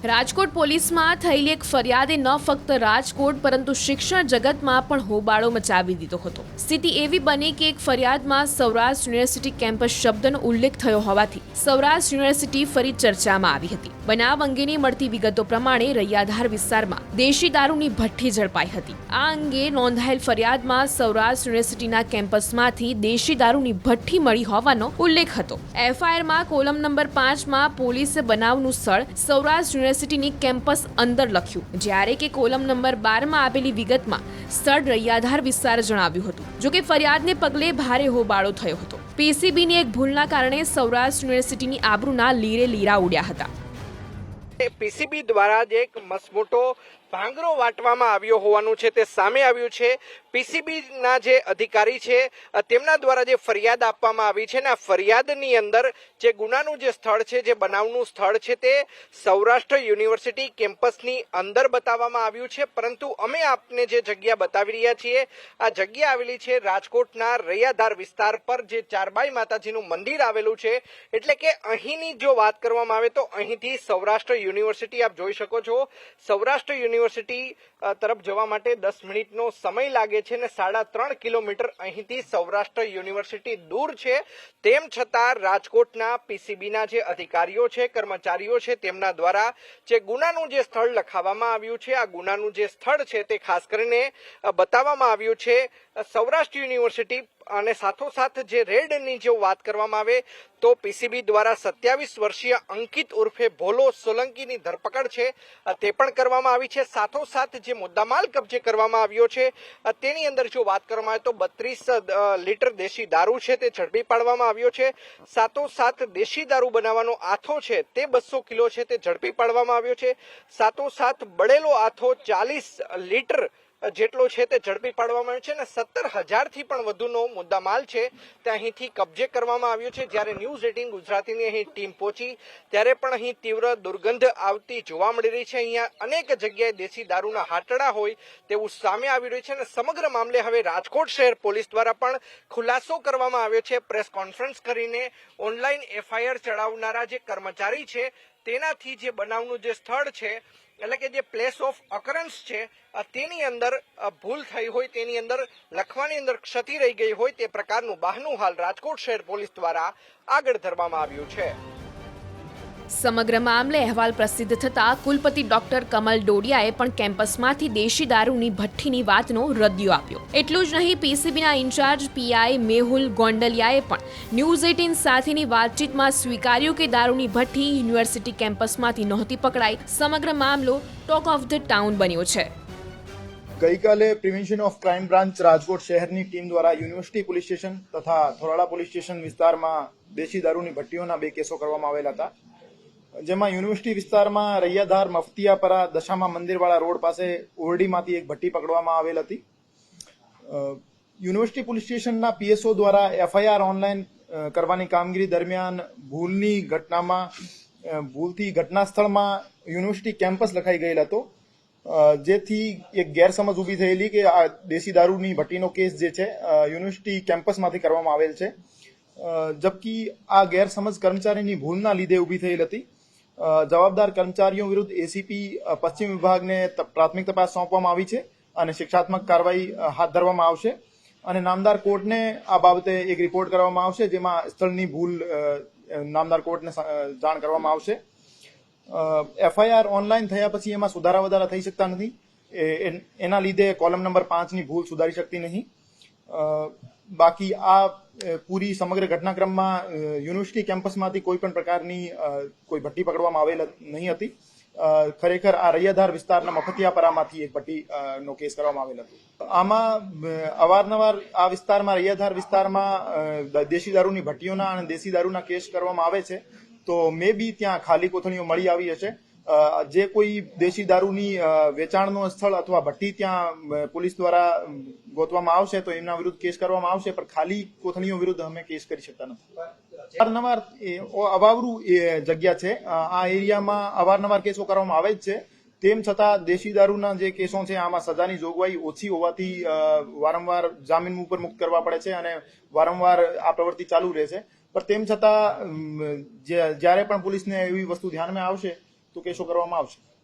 રાજકોટ પોલીસમાં થયેલી એક ફરિયાદે ન ફક્ત રાજકોટ પરંતુ શિક્ષણ જગતમાં પણ હોબાળો મચાવી દીધો હતો। સ્થિતિ એવી બની કે એક ફરિયાદમાં સૌરાષ્ટ્ર યુનિવર્સિટી કેમ્પસ શબ્દનો ઉલ્લેખ થયો હોવાથી સૌરાષ્ટ્ર યુનિવર્સિટી ફરી ચર્ચામાં આવી હતી। બનાવ અંગેની મળતી વિગતો પ્રમાણે રૈયાધાર વિસ્તારમાં દેશી દારૂની ભઠ્ઠી ઝડપાઈ હતી। આ અંગે નોંધાયેલ ફરિયાદમાં સૌરાષ્ટ્ર યુનિવર્સિટીના કેમ્પસમાંથી દેશી દારૂની ભઠ્ઠી મળી હોવાનો ઉલ્લેખ હતો। એફઆઈઆરમાં કોલમ નંબર 5માં પોલીસે બનાવનું સ્થળ સૌરાષ્ટ્ર યુનિવર્સિટીની કેમ્પસ અંદર લખ્યું, જ્યારે કે કોલમ નંબર 12માં આપેલી વિગતમાં સ્થળ રૈયાધાર વિસ્તાર જણાવ્યું હતું। જોકે ફરિયાદને પગલે ભારે હોબાળો થયો હતો। પીસીબીની એક ભૂલના કારણે સૌરાષ્ટ્ર યુનિવર્સિટીની આબરૂના લીરે લીરા ઉડ્યા હતા। પીસીબી દ્વારા જે એક મસમોટો ભાંગરો વાટવામાં આવ્યો હોવાનું છે તે સામે આવ્યું છે। પીસીબીના જે અધિકારી છે તેમના દ્વારા જે ફરિયાદ આપવામાં આવી છે ને આ ફરિયાદની અંદર જે ગુનાનું જે સ્થળ છે, જે બનાવનું સ્થળ છે તે સૌરાષ્ટ્ર યુનિવર્સિટી કેમ્પસની અંદર બતાવવામાં આવ્યું છે। પરંતુ અમે આપને જે જગ્યા બતાવી રહ્યા છીએ આ જગ્યા આવેલી છે રાજકોટના રૈયાધાર વિસ્તાર પર, જે ચારબાઈ માતાજીનું મંદિર આવેલું છે। એટલે કે અહીંની જો વાત કરવામાં આવે તો અહીંથી સૌરાષ્ટ્ર યુનિવર્સિટી આપ જોઈ શકો છો, સૌરાષ્ટ્ર યુનિવર્સિટી તરફ જવા માટે 10 મિનિટનો સમય લાગે છે ને 3.5 કિલોમીટર અહીંથી સૌરાષ્ટ્ર યુનિવર્સિટી દૂર છે। તેમ છતાં રાજકોટના પીસીબીના જે અધિકારીઓ છે, કર્મચારીઓ છે, તેમના દ્વારા જે ગુનાનું જે સ્થળ લખાવવામાં આવ્યું છે, આ ગુનાનું જે સ્થળ છે તે ખાસ કરીને બતાવવામાં આવ્યું છે સૌરાષ્ટ્ર યુનિવર્સિટી। અને સાથોસાથ જે રેડની જો વાત કરવામાં આવે તો પીસીબી દ્વારા 27 વર્ષીય અંકિત ઉર્ફે ભોલો સોલંકીની ધરપકડ છે તે પણ કરવામાં આવી છે। સાથોસાથ જે મુદ્દામાલ કબજે કરવામાં આવ્યો છે તેની અંદર જો વાત કરવામાં આવે તો 32 લીટર દેશી દારૂ છે તે ઝડપી પાડવામાં આવ્યો છે। સાથોસાથ દેશી દારૂ બનાવવાનો આથો છે તે 200 કિલો છે તે ઝડપી પાડવામાં આવ્યો છે। સાથોસાથ બળેલો આથો 40 લીટર જેટલો છે તે ઝડપી પાડવામાં આવ્યો છે અને 17,000 થી પણ વધુનો મુદ્દામાલ છે તે અહીંથી કબજે કરવામાં આવ્યો છે। જ્યારે ન્યૂઝ 18 ગુજરાતીની અહીં ટીમ પહોંચી ત્યારે પણ અહીં તીવ્ર દુર્ગંધ આવતી જોવા મળી રહી છે। અહીંયા અનેક જગ્યાએ દેશી દારૂના હાટડા હોય તેવું સામે આવી રહ્યું છે અને સમગ્ર મામલે હવે રાજકોટ શહેર પોલીસ દ્વારા પણ ખુલાસો કરવામાં આવ્યો છે। પ્રેસ કોન્ફરન્સ કરીને ઓનલાઈન એફઆઈઆર ચડાવનારા જે કર્મચારી છે તેનાથી જે બનાવનું જે સ્થળ છે એટલે કે જે પ્લેસ ઓફ અકરન્સ છે તેની અંદર ભૂલ થઈ હોય, તેની અંદર લખવાની અંદર ક્ષતિ રહી ગઈ હોય તે પ્રકારનું બહાનું હાલ રાજકોટ શહેર પોલીસ દ્વારા આગળ ધરવામાં આવ્યું છે। સમગ્ર મામલે અહેવાલ પ્રસિદ્ધ થતા કુલપતિ ડોક્ટર કમલ ડોડિયાએ પણ કેમ્પસમાંથી દેશી દારૂની ભઠ્ઠીની વાતનો રદિયો આપ્યો। એટલું જ નહીં, પીસીબીના ઇન્ચાર્જ પીઆઈ મેહુલ ગોંડલિયાએ પણ ન્યૂઝ 18 સાથેની વાતચીતમાં સ્વીકાર્યું કે દારૂની ભઠ્ઠી યુનિવર્સિટી કેમ્પસમાંથી નહોતી પકડાઈ। સમગ્ર મામલો ટોક ઓફ ધ ટાઉન બન્યો છે। ગઈકાલે prevention of crime branch Rajkot શહેરની ટીમ દ્વારા યુનિવર્સિટી પોલીસ સ્ટેશન તથા થોરાળા પોલીસ સ્ટેશન વિસ્તારમાં દેશી દારૂની ભઠ્ઠીઓના 2 કેસો કરવામાં આવેલા હતા, જેમાં યુનિવર્સિટી વિસ્તારમાં રૈયાધાર મફતિયાપરા દશામા મંદિરવાળા રોડ પાસે ઓરડીમાંથી એક ભઠ્ઠી પકડવામાં આવેલ હતી। યુનિવર્સિટી પોલીસ સ્ટેશનના પીએસઓ દ્વારા એફઆઈઆર ઓનલાઈન કરવાની કામગીરી દરમિયાન ભૂલથી ઘટના સ્થળમાં યુનિવર્સિટી કેમ્પસ લખાઈ ગયેલ હતો, જેથી એક ગેરસમજ ઊભી થયેલી કે આ દેશી દારૂની ભઠ્ઠીનો કેસ જે છે યુનિવર્સિટી કેમ્પસમાંથી કરવામાં આવેલ છે, જબકી આ ગેરસમજ કર્મચારીની ભૂલના લીધે ઊભી થયેલ હતી। જવાબદાર કર્મચારીઓ વિરુદ્ધ એસીપી પશ્ચિમ વિભાગને પ્રાથમિક તપાસ સોંપવામાં આવી છે અને શિક્ષાત્મક કાર્યવાહી હાથ ધરવામાં આવશે અને નામદાર કોર્ટને આ બાબતે એક રિપોર્ટ કરવામાં આવશે, જેમાં સ્થળની ભૂલ નામદાર કોર્ટને જાણ કરવામાં આવશે। એફઆઈઆર ઓનલાઈન થયા પછી એમાં સુધારા વધારા થઈ શકતા નથી, એના લીધે કોલમ નંબર 5ની ભૂલ સુધારી શકતી નહીં। બાકી આ પૂરી સમગ્ર ઘટનાક્રમમાં યુનિવર્સિટી કેમ્પસમાંથી કોઈ પણ પ્રકારની કોઈ ભઠ્ઠી પકડવામાં આવેલ નહીં હતી। ખરેખર આ રૈયાધાર વિસ્તારના મફતિયાપરામાંથી એક ભઠ્ઠીનો કેસ કરવામાં આવેલ હતો। આમાં અવારનવાર આ વિસ્તારમાં રૈયાધાર વિસ્તારમાં દેશી દારૂની ભઠ્ઠીઓના અને દેશી દારૂના કેસ કરવામાં આવે છે, તો મે બી ત્યાં ખાલી કોથળીઓ મળી આવી હશે। જે કોઈ દેશી દારૂની વેચાણનો સ્થળ અથવા ભઠ્ઠી ત્યાં પોલીસ દ્વારા ગોતવામાં આવશે તો એમના વિરુદ્ધ કેસ કરવામાં આવશે, પણ ખાલી કોથળીઓ વિરુદ્ધ અમે કેસ કરી શકતા નથી। અવારનવાર અવાવરું જગ્યા છે, આ એરિયામાં અવારનવાર કેસો કરવામાં આવે જ છે, તેમ છતાં દેશી દારૂના જે કેસો છે આમાં સજાની જોગવાઈ ઓછી હોવાથી વારંવાર જામીન ઉપર મુક્ત કરવા પડે છે અને વારંવાર આ પ્રવૃત્તિ ચાલુ રહે છે। પણ તેમ છતાં જ્યારે પણ પોલીસને એવી વસ્તુ ધ્યાનમાં આવશે તો કેસો કરવામાં આવશે.